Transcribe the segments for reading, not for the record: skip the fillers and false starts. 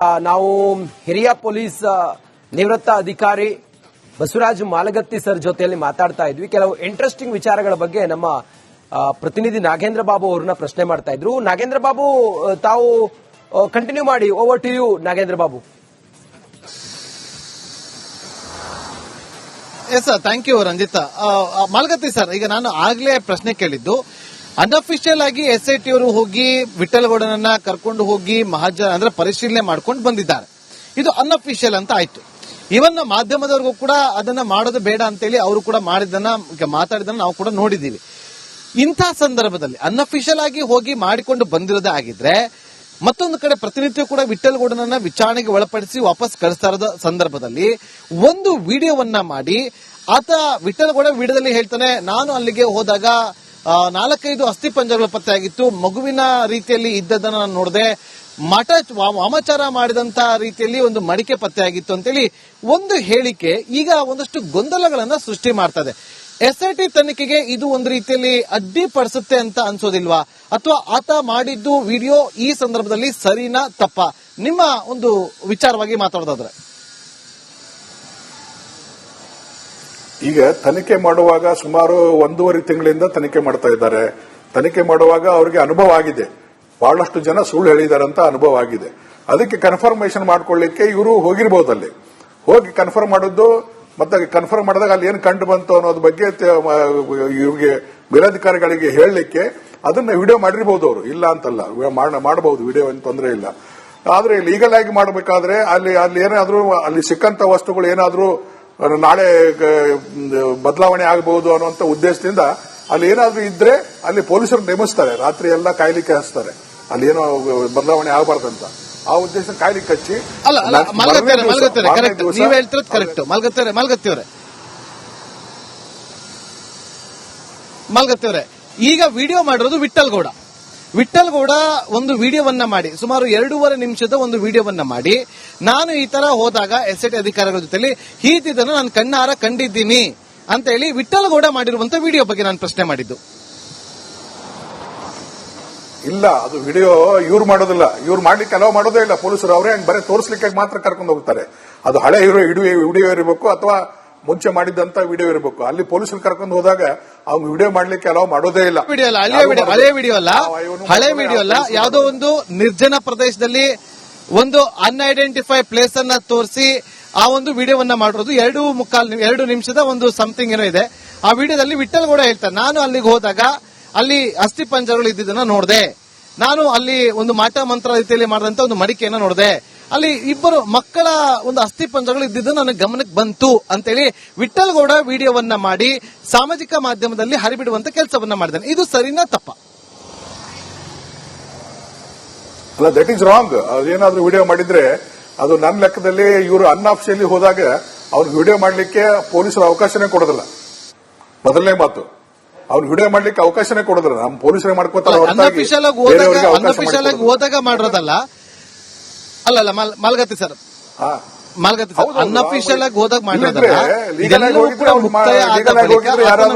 ನಾವು ಹಿರಿಯ ಪೊಲೀಸ್ ನಿವೃತ್ತ ಅಧಿಕಾರಿ ಬಸವರಾಜ್ ಮಾಲಗತ್ತಿ ಸರ್ ಜೊತೆಯಲ್ಲಿ ಮಾತಾಡ್ತಾ ಇದ್ವಿ. ಕೆಲವು ಇಂಟ್ರೆಸ್ಟಿಂಗ್ ವಿಚಾರಗಳ ಬಗ್ಗೆ ನಮ್ಮ ಪ್ರತಿನಿಧಿ ನಾಗೇಂದ್ರ ಬಾಬು ಅವ್ರನ್ನ ಪ್ರಶ್ನೆ ಮಾಡ್ತಾ ಇದ್ರು. ನಾಗೇಂದ್ರ ಬಾಬು, ತಾವು ಕಂಟಿನ್ಯೂ ಮಾಡಿ. Over to you Nagendra Babu. Yes sir, thank you Ranjith. Malagatti sir, ಈಗ ನಾನು ಆಗ್ಲೇ ಪ್ರಶ್ನೆ ಕೇಳಿದ್ದು, ಅನ್ಅಫಿಷಿಯಲ್ ಆಗಿ SIT ಅವರು ಹೋಗಿ ವಿಠಲಗೌಡನನ್ನ ಕರ್ಕೊಂಡು ಹೋಗಿ ಅಂದ್ರೆ ಪರಿಶೀಲನೆ ಮಾಡ್ಕೊಂಡು ಬಂದಿದ್ದಾರೆ. ಇದು ಅನ್ಅಫಿಷಿಯಲ್ ಅಂತ ಆಯ್ತು. ಇವನ್ ಮಾಧ್ಯಮದವರೆಗೂ ಕೂಡ ಅದನ್ನ ಮಾಡೋದು ಬೇಡ ಅಂತೇಳಿ ಅವರು ಕೂಡ ಮಾತಾಡಿದನ್ನ ನಾವು ಕೂಡ ನೋಡಿದ್ದೀವಿ. ಇಂಥ ಸಂದರ್ಭದಲ್ಲಿ ಅನ್ಅಫಿಷಿಯಲ್ ಆಗಿ ಹೋಗಿ ಮಾಡಿಕೊಂಡು ಬಂದಿರೋದೇ ಆಗಿದ್ರೆ, ಮತ್ತೊಂದು ಕಡೆ ಪ್ರತಿನಿತ್ಯ ಕೂಡ ವಿಠಲಗೌಡನನ್ನ ವಿಚಾರಣೆಗೆ ಒಳಪಡಿಸಿ ವಾಪಸ್ ಕಳಿಸ್ತಾ ಇರೋದ ಸಂದರ್ಭದಲ್ಲಿ ಒಂದು ವಿಡಿಯೋವನ್ನ ಮಾಡಿ, ಆತ ವಿಠಲಗೌಡ ವಿಡಿಯೋದಲ್ಲಿ ಹೇಳ್ತಾನೆ, ನಾನು ಅಲ್ಲಿಗೆ ಹೋದಾಗ 4-5 ಅಸ್ಥಿ ಪಂಜರಗಳು ಪತ್ತೆ ಆಗಿತ್ತು, ಮಗುವಿನ ರೀತಿಯಲ್ಲಿ ಇದ್ದದನ್ನ ನಾನು ನೋಡಿದೆ, ವಾಮಾಚಾರ ಮಾಡಿದಂತ ರೀತಿಯಲ್ಲಿ ಒಂದು ಮಡಿಕೆ ಪತ್ತೆ ಆಗಿತ್ತು ಅಂತೇಳಿ ಒಂದು ಹೇಳಿಕೆ ಈಗ ಒಂದಷ್ಟು ಗೊಂದಲಗಳನ್ನ ಸೃಷ್ಟಿ ಮಾಡ್ತಾ ಇದೆ. SIT ತನಿಖೆಗೆ ಇದು ಒಂದು ರೀತಿಯಲ್ಲಿ ಅಡ್ಡಿಪಡಿಸುತ್ತೆ ಅಂತ ಅನ್ಸೋದಿಲ್ವಾ? ಅಥವಾ ಆತ ಮಾಡಿದ್ದು ವಿಡಿಯೋ ಈ ಸಂದರ್ಭದಲ್ಲಿ ಸರಿನಾ ತಪ್ಪಾ? ನಿಮ್ಮ ಒಂದು ವಿಚಾರವಾಗಿ ಮಾತಾಡೋದಾದ್ರೆ. ಈಗ ತನಿಖೆ ಮಾಡುವಾಗ ಸುಮಾರು 1.5 ತಿಂಗಳಿಂದ ತನಿಖೆ ಮಾಡ್ತಾ ಇದ್ದಾರೆ. ತನಿಖೆ ಮಾಡುವಾಗ ಅವರಿಗೆ ಅನುಭವ ಆಗಿದೆ, ಬಹಳಷ್ಟು ಜನ ಸುಳ್ಳು ಹೇಳಿದಾರಂತ ಅನುಭವ ಆಗಿದೆ. ಅದಕ್ಕೆ ಕನ್ಫರ್ಮೇಶನ್ ಮಾಡ್ಕೊಳ್ಳಿಕ್ಕೆ ಇವರು ಹೋಗಿರ್ಬೋದು. ಅಲ್ಲಿ ಹೋಗಿ ಕನ್ಫರ್ಮ್ ಮಾಡಿದ್ದು, ಮತ್ತೆ ಕನ್ಫರ್ಮ್ ಮಾಡಿದಾಗ ಅಲ್ಲಿ ಏನು ಕಂಡು ಬಂತು ಅನ್ನೋದ್ರ ಬಗ್ಗೆ ಇವ್ರಿಗೆ ಮೇಲಧಿಕಾರಿಗಳಿಗೆ ಹೇಳಲಿಕ್ಕೆ ಅದನ್ನ ವಿಡಿಯೋ ಮಾಡಿರ್ಬೋದು. ಅವರು ಇಲ್ಲ ಅಂತಲ್ಲ, ಮಾಡಬಹುದು ವಿಡಿಯೋ, ಏನು ತೊಂದರೆ ಇಲ್ಲ. ಆದ್ರೆ ಲೀಗಲ್ ಆಗಿ ಮಾಡಬೇಕಾದ್ರೆ ಅಲ್ಲಿ ಏನಾದ್ರೂ ಅಲ್ಲಿ ಸಿಕ್ಕಂತ ವಸ್ತುಗಳು ಏನಾದ್ರೂ ನಾಳೆ ಬದಲಾವಣೆ ಆಗಬಹುದು ಅನ್ನುವಂತ ಉದ್ದೇಶದಿಂದ ಅಲ್ಲಿ ಏನಾದ್ರೂ ಇದ್ರೆ ಅಲ್ಲಿ ಪೊಲೀಸರು ನೇಮಿಸ್ತಾರೆ, ರಾತ್ರಿ ಎಲ್ಲ ಕಾಯ್ಲಿಕ್ಕೆ ಹಚ್ತಾರೆ, ಅಲ್ಲಿ ಏನೋ ಬದಲಾವಣೆ ಆಗಬಾರ್ದಂತ. ಆ ಉದ್ದೇಶ ಕಾಯ್ಲಿಕ್ಕೆ ಹಚ್ಚಿ ಮಾಲ್ಗತ್ತಿಯವರೇ, ಈಗ ವಿಡಿಯೋ ಮಾಡಿರೋದು ವಿಠಲ್ಗೌಡ ಒಂದು ವಿಡಿಯೋವನ್ನ ಮಾಡಿ, ಸುಮಾರು 2.5 ನಿಮಿಷದ ಒಂದು ವಿಡಿಯೋವನ್ನ ಮಾಡಿ, ನಾನು ಈ ತರ ಹೋದಾಗ SIT ಅಧಿಕಾರಿಗಳ ಜೊತೆಲಿ ಹೀತಿದ್ದನ್ನು ನಾನು ಕಣ್ಣಾರ ಕಂಡಿದ್ದೀನಿ ಅಂತ ಹೇಳಿ ವಿಠಲ್ಗೌಡ ಮಾಡಿರುವಂತ ವಿಡಿಯೋ ಬಗ್ಗೆ ನಾನು ಪ್ರಶ್ನೆ ಮಾಡಿದ್ದು. ಇಲ್ಲ, ಅದು ವಿಡಿಯೋ ಇವ್ರು ಮಾಡೋದಿಲ್ಲ, ಇವ್ರು ಮಾಡ್ಲಿಕ್ಕೆ ಅಲೋ ಮಾಡೋದೇ ಇಲ್ಲ ಪೊಲೀಸರು. ಅವರೇ ಹಂಗೆ ಬರೀ ತೋರಿಸ್ಲಿಕ್ಕೆ ಮಾತ್ರ ಕರ್ಕೊಂಡು ಹೋಗ್ತಾರೆ. ಅದು ಹಳೆ ವಿಡಿಯೋ ಇರಬೇಕು ಅಥವಾ ಮುಂಚೆ ಮಾಡಿದಂತ ವಿಡಿಯೋ ಇರಬೇಕು. ಅಲ್ಲಿ ಪೊಲೀಸರು ಕರ್ಕೊಂಡು ಹೋದಾಗ ಅವ್ನು ವಿಡಿಯೋ ಮಾಡ್ಲಿಕ್ಕೆ ಅಲೋ ಮಾಡೋದೇ ಇಲ್ಲ. ಹಳೆ ವಿಡಿಯೋ ಅಲ್ಲ, ಯಾವುದೋ ಒಂದು ನಿರ್ಜನ ಪ್ರದೇಶದಲ್ಲಿ ಒಂದು ಅನ್ಐಡೆಂಟಿಫೈ ಪ್ಲೇಸ್ ಅನ್ನ ತೋರಿಸಿ ಆ ಒಂದು ವಿಡಿಯೋವನ್ನ ಮಾಡಿರೋದು. 2 ನಿಮಿಷದ ಒಂದು ಸಮಥಿಂಗ್ ಏನೋ ಇದೆ. ಆ ವಿಡಿಯೋದಲ್ಲಿ ವಿಠಲ್ಗೌಡ ಹೇಳ್ತಾರೆ, ನಾನು ಅಲ್ಲಿಗೆ ಹೋದಾಗ ಅಲ್ಲಿ ಅಸ್ಥಿ ಪಂಜರಗಳು ಇದ್ದಿದ್ದನ್ನ ನೋಡಿದೆ, ನಾನು ಅಲ್ಲಿ ಒಂದು ಮಾಟ ಮಂತ್ರ ರೀತಿಯಲ್ಲಿ ಮಾಡಿದಂತ ಒಂದು ಮಡಿಕೆಯನ್ನ ನೋಡಿದೆ, ಅಲ್ಲಿ 2 ಮಕ್ಕಳ ಒಂದು ಅಸ್ಥಿ ಪಂಜರಗಳು ಇದ್ದಿದ್ದು ನನಗೆ ಗಮನಕ್ಕೆ ಬಂತು ಅಂತೇಳಿ ವಿಠಲ್ಗೌಡ ವಿಡಿಯೋವನ್ನ ಮಾಡಿ ಸಾಮಾಜಿಕ ಮಾಧ್ಯಮದಲ್ಲಿ ಹರಿಬಿಡುವಂತ ಕೆಲಸವನ್ನ ಮಾಡಿದ್ದಾನೆ. ಇದು ಸರಿನಾ ತಪ್ಪ? ಅಲ್ಲ, ದಟ್ ಈಸ್ ರಾಂಗ್. ಅದೇನಾದ್ರೂ ವಿಡಿಯೋ ಮಾಡಿದ್ರೆ ಅದು ನನ್ನ ಲೆಕ್ಕದಲ್ಲಿ ಇವರು ಅನ್ಆಫಿಷಿಯಲಿ ಹೋದಾಗ ಅವ್ರಿಗೆ ವಿಡಿಯೋ ಮಾಡ್ಲಿಕ್ಕೆ ಪೊಲೀಸರು ಅವಕಾಶನೇ ಕೊಡೋದಿಲ್ಲ. ಮೊದಲನೇ ಮಾತು, ಅವ್ರು ವಿಡಿಯೋ ಮಾಡ್ಲಿಕ್ಕೆ ಅವಕಾಶನೇ ಕೊಡೋದಿಲ್ಲ. ನಮ್ಮ ಪೊಲೀಸರೇ ಮಾಡ್ಕೋತಾರೆ. ಅನ್ಅಫಿಷಿಯಲ್ ಆಗಿ ಹೋದಾಗ ಮಾಡಿರೋದಲ್ಲ. ಅಲ್ಲ ಮಾಲ್ಗತ್ತಿ ಸರ್, ಅನ್ಅಫಿಷಿಯಲ್ ಆಗಿ ಹೋದಾಗ ಮಾಡಿರೋದಲ್ಲ.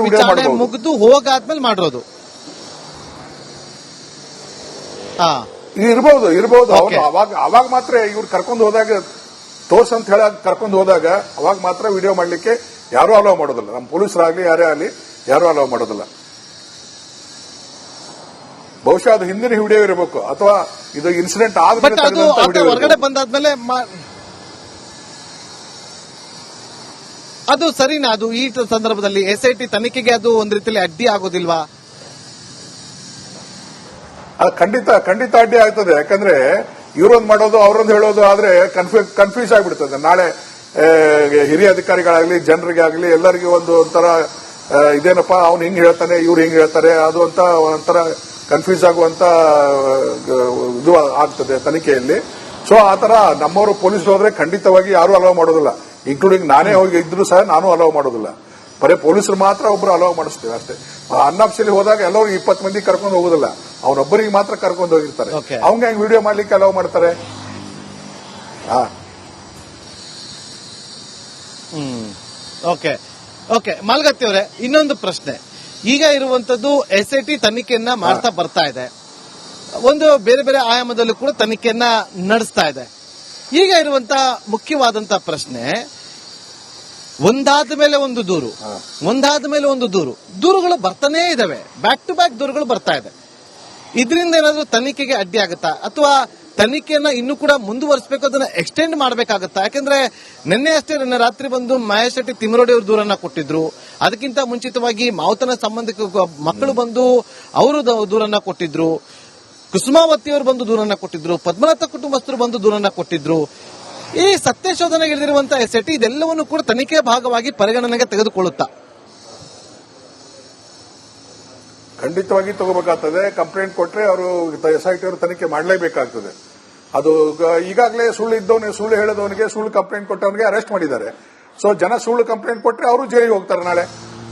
ವಿಚಾರಣೆ ಮುಗಿದು ಹೋಗಾದ್ಮೇಲೆ ಮಾಡಿರೋದು ಇರಬಹುದು. ಅವಾಗ ಮಾತ್ರ ಇವ್ರು ಕರ್ಕೊಂಡು ಹೋದಾಗ ತೋರ್ಸಂತ ಹೇಳಕ್ ಕರ್ಕೊಂಡು ಹೋದಾಗ ಅವಾಗ ಮಾತ್ರ ವಿಡಿಯೋ ಮಾಡ್ಲಿಕ್ಕೆ ಯಾರು ಅಲೋ ಮಾಡೋದಿಲ್ಲ. ನಮ್ಮ ಪೊಲೀಸರಾಗ್ಲಿ ಯಾರೇ ಆಗಲಿ ಯಾರು ಅಲೋ ಮಾಡೋದಿಲ್ಲ. ಬಹುಶಃ ಅದು ಹಿಂದಿನ ವಿಡಿಯೋ ಇರಬೇಕು ಅಥವಾ ಇದು ಇನ್ಸಿಡೆಂಟ್ ಆದ್ಮೇಲೆ ಹೊರಗಡೆ ಬಂದಾದ್ಮೇಲೆ ಅದು ಸರಿನಾ? ಅದು ಈ ಸಂದರ್ಭದಲ್ಲಿ SIT ತನಿಖೆಗೆ ಅದು ಒಂದ್ ರೀತಿಯಲ್ಲಿ ಅಡ್ಡಿ ಆಗೋದಿಲ್ವಾ? ಖಂಡಿತ ಅಡ್ಡಿ ಆಗ್ತದೆ. ಯಾಕಂದ್ರೆ ಇವರೊಂದು ಮಾಡೋದು ಅವರೊಂದು ಹೇಳೋದು ಆದ್ರೆ ಕನ್ಫ್ಯೂಸ್ ಆಗಿಬಿಡ್ತದೆ. ನಾಳೆ ಹಿರಿಯ ಅಧಿಕಾರಿಗಳಾಗ್ಲಿ ಜನರಿಗೆ ಆಗ್ಲಿ ಎಲ್ಲರಿಗೂ ಒಂಥರ ಇದೇನಪ್ಪ ಅವ್ನು ಹಿಂಗ್ ಹೇಳ್ತಾನೆ ಇವ್ರು ಹಿಂಗ್ ಹೇಳ್ತಾರೆ, ಅದು ಅಂತ ಒಂಥರ ಕನ್ಫ್ಯೂಸ್ ಆಗುವಂತ ಇದು ಆಗ್ತದೆ ತನಿಖೆಯಲ್ಲಿ. ಸೊ ಆತರ ನಮ್ಮವರು ಪೊಲೀಸರು ಹೋದ್ರೆ ಖಂಡಿತವಾಗಿ ಯಾರು ಅಲೋ ಮಾಡೋದಿಲ್ಲ, ಇನ್ಕ್ಲೂಡಿಂಗ್ ನಾನೇ ಹೋಗಿ ಇದ್ರು ಸಹ ನಾನು ಅಲೋ ಮಾಡೋದಿಲ್ಲ. ಬರೀ ಪೊಲೀಸರು ಮಾತ್ರ ಒಬ್ರು ಅಲೋ ಮಾಡಿಸ್ತೇವೆ ಅಷ್ಟೇ. ಅನ್ಆಫಿಷಿಯಲಿ ಹೋದಾಗ ಎಲ್ಲರೂ 20 ಮಂದಿ ಕರ್ಕೊಂಡು ಹೋಗೋದಿಲ್ಲ, ಅವನೊಬ್ಬರಿಗೆ ಮಾತ್ರ ಕರ್ಕೊಂಡು ಹೋಗಿರ್ತಾರೆ. ಅವಂಗ ಹೆಂಗ್ ವಿಡಿಯೋ ಮಾಡ್ಲಿಕ್ಕೆ ಅಲೋ ಮಾಡ್ತಾರೆ? ಓಕೆ ಮಾಲ್ಗತ್ತಿ ಅವರೇ, ಇನ್ನೊಂದು ಪ್ರಶ್ನೆ. ಈಗ ಇರುವಂತದ್ದು SIT ತನಿಖೆಯನ್ನ ಮಾಡ್ತಾ ಬರ್ತಾ ಇದೆ, ಒಂದು ಬೇರೆ ಬೇರೆ ಆಯಾಮದಲ್ಲೂ ಕೂಡ ತನಿಖೆಯನ್ನ ನಡೆಸ್ತಾ ಇದೆ. ಈಗ ಇರುವಂತ ಮುಖ್ಯವಾದಂತ ಪ್ರಶ್ನೆ, ಒಂದಾದ ಮೇಲೆ ಒಂದು ದೂರುಗಳು ಬರ್ತಾನೇ ಇದಾವೆ, ಬ್ಯಾಕ್ ಟು ಬ್ಯಾಕ್ ದೂರುಗಳು ಬರ್ತಾ ಇದೆ. ಇದರಿಂದ ಏನಾದ್ರೂ ತನಿಖೆಗೆ ಅಡ್ಡಿ ಆಗುತ್ತಾ, ಅಥವಾ ತನಿಖೆಯನ್ನ ಇನ್ನೂ ಕೂಡ ಮುಂದುವರಿಸಬೇಕು, ಅದನ್ನ ಎಕ್ಸ್ಟೆಂಡ್ ಮಾಡಬೇಕಾಗತ್ತಾ? ಯಾಕಂದ್ರೆ ನಿನ್ನೆ ರಾತ್ರಿ ಬಂದು ಮಹೇಶ್ ಶೆಟ್ಟಿ ತಿಮರೋಡಿ ಅವರು ದೂರನ್ನ ಕೊಟ್ಟಿದ್ರು. ಅದಕ್ಕಿಂತ ಮುಂಚಿತವಾಗಿ ಮಾವತನ ಸಂಬಂಧಿಕ ಮಕ್ಕಳು ಬಂದು ಅವರು ದೂರನ್ನ ಕೊಟ್ಟಿದ್ರು, ಕುಸುಮಾವತಿ ಅವರು ಬಂದು ದೂರನ್ನ ಕೊಟ್ಟಿದ್ರು, ಪದ್ಮನಾಥ ಕುಟುಂಬಸ್ಥರು ಬಂದು ದೂರನ್ನ ಕೊಟ್ಟಿದ್ರು. ಈ ಸತ್ಯ ಶೋಧನೆಗೆ ಇಳಿದಿರುವಂತಹ SIT ಇದೆಲ್ಲವನ್ನು ಕೂಡ ತನಿಖೆಯ ಭಾಗವಾಗಿ ಪರಿಗಣನೆಗೆ ತೆಗೆದುಕೊಳ್ಳುತ್ತಾ? ಖಂಡಿತವಾಗಿ ತಗೋಬೇಕಾಗ್ತದೆ. ಕಂಪ್ಲೇಂಟ್ ಕೊಟ್ರೆ ಅವರು SIT ಅವರು ತನಿಖೆ ಮಾಡಲೇಬೇಕಾಗ್ತದೆ. ಅದು ಈಗಾಗಲೇ ಸುಳ್ಳು ಹೇಳದವನಿಗೆ, ಸುಳ್ಳು ಕಂಪ್ಲೇಂಟ್ ಕೊಟ್ಟವನಿಗೆ ಅರೆಸ್ಟ್ ಮಾಡಿದ್ದಾರೆ. ಸೊ ಜನ ಸುಳ್ಳು ಕಂಪ್ಲೇಂಟ್ ಕೊಟ್ರೆ ಅವರು ಜೈಲಿಗೆ ಹೋಗ್ತಾರೆ ನಾಳೆ.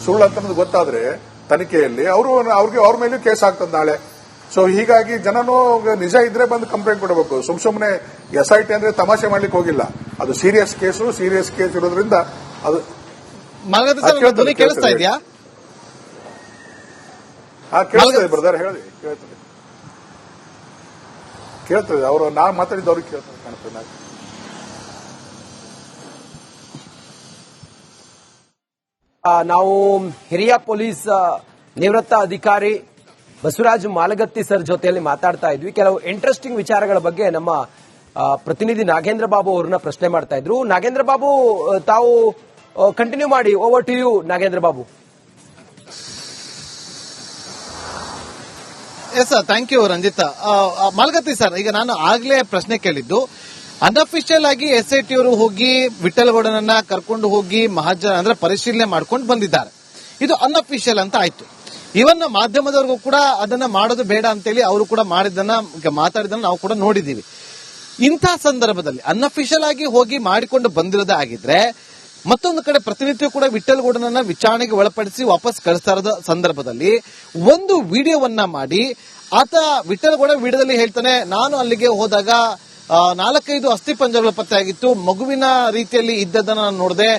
ಸುಳ್ಳು ಅಂತ ಗೊತ್ತಾದ್ರೆ ತನಿಖೆಯಲ್ಲಿ ಅವ್ರ ಮೇಲೂ ಕೇಸ್ ಆಗ್ತದೆ ನಾಳೆ. ಸೊ ಹೀಗಾಗಿ ಜನನು ನಿಜ ಇದ್ರೆ ಬಂದು ಕಂಪ್ಲೇಂಟ್ ಕೊಡಬೇಕು. ಸುಮ್ಮನೆ SIT ಅಂದ್ರೆ ತಮಾಷೆ ಮಾಡ್ಲಿಕ್ಕೆ ಹೋಗಿಲ್ಲ. ಅದು ಸೀರಿಯಸ್ ಕೇಸ್ ಇರೋದ್ರಿಂದ ಅದು ಕೇಳಿಸ್ತಾ ಇದೆಯಾ? ಕೇಳ್ತದೆ ಬ್ರದರ್, ಹೇಳಿ. ಕೇಳ್ತದೆ. ಅವರು ನಾನು ಮಾತಾಡಿದವ್ರಿಗೆ ಕೇಳ್ತದೆ ಕಾಣ್ತದೆ. ನಾವು ಹಿರಿಯ ಪೊಲೀಸ್ ನಿವೃತ್ತ ಅಧಿಕಾರಿ ಬಸವರಾಜ್ ಮಾಲಗತ್ತಿ ಸರ್ ಜೊತೆಯಲ್ಲಿ ಮಾತಾಡ್ತಾ ಇದ್ವಿ. ಕೆಲವು ಇಂಟ್ರೆಸ್ಟಿಂಗ್ ವಿಚಾರಗಳ ಬಗ್ಗೆ ನಮ್ಮ ಪ್ರತಿನಿಧಿ ನಾಗೇಂದ್ರ ಬಾಬು ಅವ್ರನ್ನ ಪ್ರಶ್ನೆ ಮಾಡ್ತಾ ಇದ್ರು. ನಾಗೇಂದ್ರ ಬಾಬು, ತಾವು ಕಂಟಿನ್ಯೂ ಮಾಡಿ. Over to you Nagendra Babu. Yes sir, thank you Ranjith. Malagatti sir, ಈಗ ನಾನು ಆಗ್ಲೇ ಪ್ರಶ್ನೆ ಕೇಳಿದ್ದು, ಅನ್ಅಫಿಷಿಯಲ್ ಆಗಿ SIT ಅವರು ಹೋಗಿ ವಿಠಲಗೌಡನನ್ನ ಕರ್ಕೊಂಡು ಹೋಗಿ ಅಂದ್ರೆ ಪರಿಶೀಲನೆ ಮಾಡ್ಕೊಂಡು ಬಂದಿದ್ದಾರೆ. ಇದು ಅನ್ಅಫಿಷಿಯಲ್ ಅಂತ ಆಯ್ತು. ಇವನ್ನ ಮಾಧ್ಯಮದವರೆಗೂ ಕೂಡ ಅದನ್ನ ಮಾಡೋದು ಬೇಡ ಅಂತೇಳಿ ಅವರು ಕೂಡ ಮಾತಾಡಿದನ್ನ ನಾವು ಕೂಡ ನೋಡಿದೀವಿ. ಇಂಥ ಸಂದರ್ಭದಲ್ಲಿ ಅನ್ಅಫಿಷಿಯಲ್ ಆಗಿ ಹೋಗಿ ಮಾಡಿಕೊಂಡು ಬಂದಿರೋದೇ ಆಗಿದ್ರೆ, ಮತ್ತೊಂದು ಕಡೆ ಪ್ರತಿನಿತ್ಯ ಕೂಡ ವಿಠಲಗೌಡನನ್ನ ವಿಚಾರಣೆಗೆ ಒಳಪಡಿಸಿ ವಾಪಸ್ ಕಳಿಸ್ತಾ ಇರೋದ ಸಂದರ್ಭದಲ್ಲಿ ಒಂದು ವಿಡಿಯೋವನ್ನ ಮಾಡಿ, ಆತ ವಿಠಲಗೌಡ ವಿಡಿಯೋದಲ್ಲಿ ಹೇಳ್ತಾನೆ, ನಾನು ಅಲ್ಲಿಗೆ ಹೋದಾಗ 4-5 ಅಸ್ಥಿ ಪಂಜರಗಳು ಪತ್ತೆಯಾಗಿತ್ತು, ಮಗುವಿನ ರೀತಿಯಲ್ಲಿ ಇದ್ದದನ್ನ ನಾನು ನೋಡಿದೆ,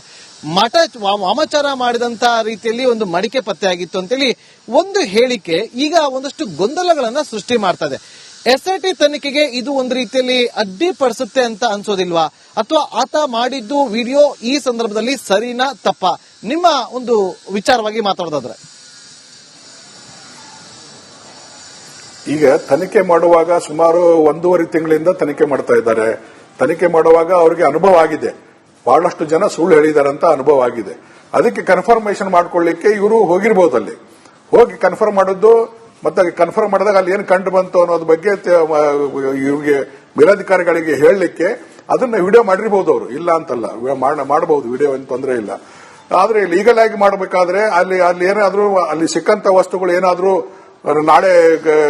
ವಾಮಾಚಾರ ಮಾಡಿದಂತ ರೀತಿಯಲ್ಲಿ ಒಂದು ಮಡಿಕೆ ಪತ್ತೆಯಾಗಿತ್ತು ಅಂತೇಳಿ ಒಂದು ಹೇಳಿಕೆ ಈಗ ಒಂದಷ್ಟು ಗೊಂದಲಗಳನ್ನ ಸೃಷ್ಟಿ ಮಾಡ್ತಾ ಇದೆ. SIT ತನಿಖೆಗೆ ಇದು ಒಂದು ರೀತಿಯಲ್ಲಿ ಅಡ್ಡಿಪಡಿಸುತ್ತೆ ಅಂತ ಅನ್ಸೋದಿಲ್ವಾ? ಅಥವಾ ಆತ ಮಾಡಿದ್ದು ವಿಡಿಯೋ ಈ ಸಂದರ್ಭದಲ್ಲಿ ಸರಿನಾ ತಪ್ಪಾ? ನಿಮ್ಮ ಒಂದು ವಿಚಾರವಾಗಿ ಮಾತಾಡೋದಾದ್ರೆ. ಈಗ ತನಿಖೆ ಮಾಡುವಾಗ ಸುಮಾರು 1.5 ತಿಂಗಳಿಂದ ತನಿಖೆ ಮಾಡ್ತಾ ಇದ್ದಾರೆ. ತನಿಖೆ ಮಾಡುವಾಗ ಅವರಿಗೆ ಅನುಭವ ಆಗಿದೆ, ಬಹಳಷ್ಟು ಜನ ಸುಳ್ಳು ಹೇಳಿದಾರಂತ ಅನುಭವ ಆಗಿದೆ. ಅದಕ್ಕೆ ಕನ್ಫರ್ಮೇಶನ್ ಮಾಡ್ಕೊಳ್ಳಿಕ್ಕೆ ಇವರು ಹೋಗಿರ್ಬೋದು. ಅಲ್ಲಿ ಹೋಗಿ ಕನ್ಫರ್ಮ್ ಮಾಡಿದ್ದು, ಮತ್ತೆ ಕನ್ಫರ್ಮ್ ಮಾಡಿದಾಗ ಅಲ್ಲಿ ಏನು ಕಂಡು ಬಂತು ಅನ್ನೋದ್ರ ಬಗ್ಗೆ ಇವ್ರಿಗೆ ಮೇಲಾಧಿಕಾರಿಗಳಿಗೆ ಹೇಳಲಿಕ್ಕೆ ಅದನ್ನ ವಿಡಿಯೋ ಮಾಡಿರ್ಬೋದು. ಅವರು ಇಲ್ಲ ಅಂತಲ್ಲ, ಮಾಡಬಹುದು ವಿಡಿಯೋ, ಏನು ತೊಂದರೆ ಇಲ್ಲ. ಆದ್ರೆ ಲೀಗಲ್ ಆಗಿ ಮಾಡಬೇಕಾದ್ರೆ ಅಲ್ಲಿ ಏನಾದ್ರೂ ಅಲ್ಲಿ ಸಿಕ್ಕಂತ ವಸ್ತುಗಳು ಏನಾದ್ರೂ ನಾಳೆ